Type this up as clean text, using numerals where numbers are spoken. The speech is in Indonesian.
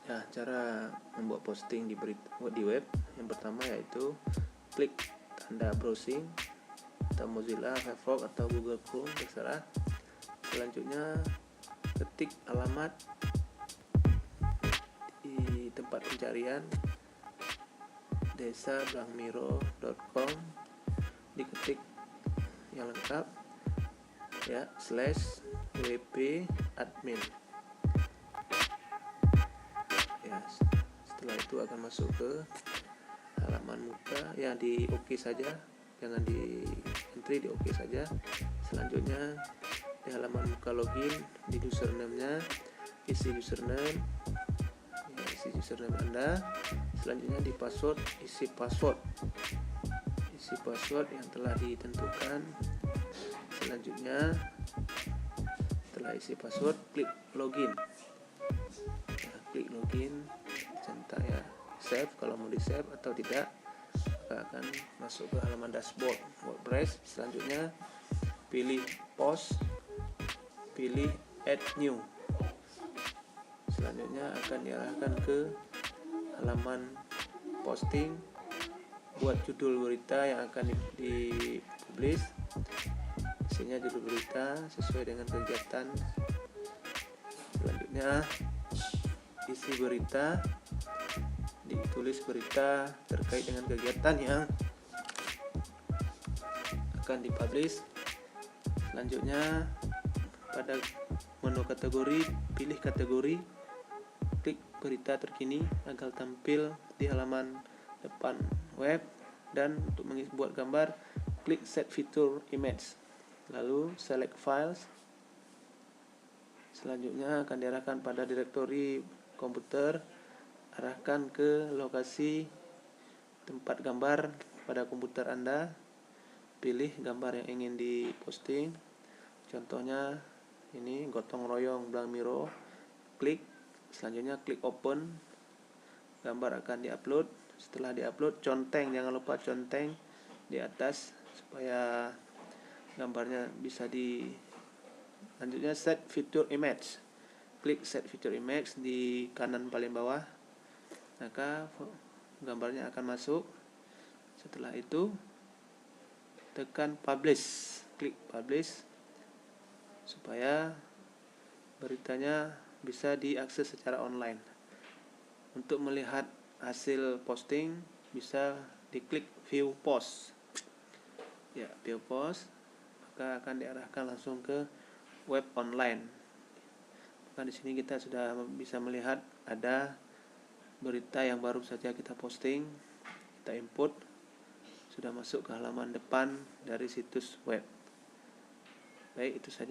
Ya, cara membuat posting di web yang pertama yaitu klik tanda browsing atau Mozilla, Firefox atau Google Chrome, terserah. Selanjutnya ketik alamat di tempat pencarian desablangmiro.com, diketik yang lengkap ya /wp-admin ya. Setelah itu akan masuk ke halaman muka ya, di OK saja, jangan di entry, di OK saja. Selanjutnya di halaman muka login, di username-nya isi username ya, isi username Anda. Selanjutnya di password, isi password yang telah ditentukan. Selanjutnya setelah isi password, klik login ya, klik login, centang ya save kalau mau di save, atau tidak maka akan masuk ke halaman dashboard WordPress. Selanjutnya pilih post, pilih add new. Selanjutnya akan diarahkan ke halaman posting, buat judul berita yang akan dipublish. Isinya judul berita sesuai dengan kegiatan. Selanjutnya isi berita, ditulis berita terkait dengan kegiatan yang akan dipublish. Selanjutnya pada menu kategori, pilih kategori, klik berita terkini agar tampil di halaman depan web. Dan untuk membuat gambar, klik set feature image, lalu select files. Selanjutnya akan diarahkan pada direktori komputer, arahkan ke lokasi tempat gambar pada komputer Anda, pilih gambar yang ingin diposting. Contohnya ini gotong royong Blang Miro, klik. Selanjutnya klik open, gambar akan diupload. Setelah diupload, conteng, jangan lupa conteng di atas supaya gambarnya bisa Selanjutnya set feature image, klik set feature image di kanan paling bawah, maka gambarnya akan masuk. Setelah itu tekan publish, klik publish supaya beritanya bisa diakses secara online. Untuk melihat hasil posting bisa diklik view post ya, view post, maka akan diarahkan langsung ke web online. Maka di sini kita sudah bisa melihat ada berita yang baru saja kita posting, kita input, sudah masuk ke halaman depan dari situs web. Baik, itu saja.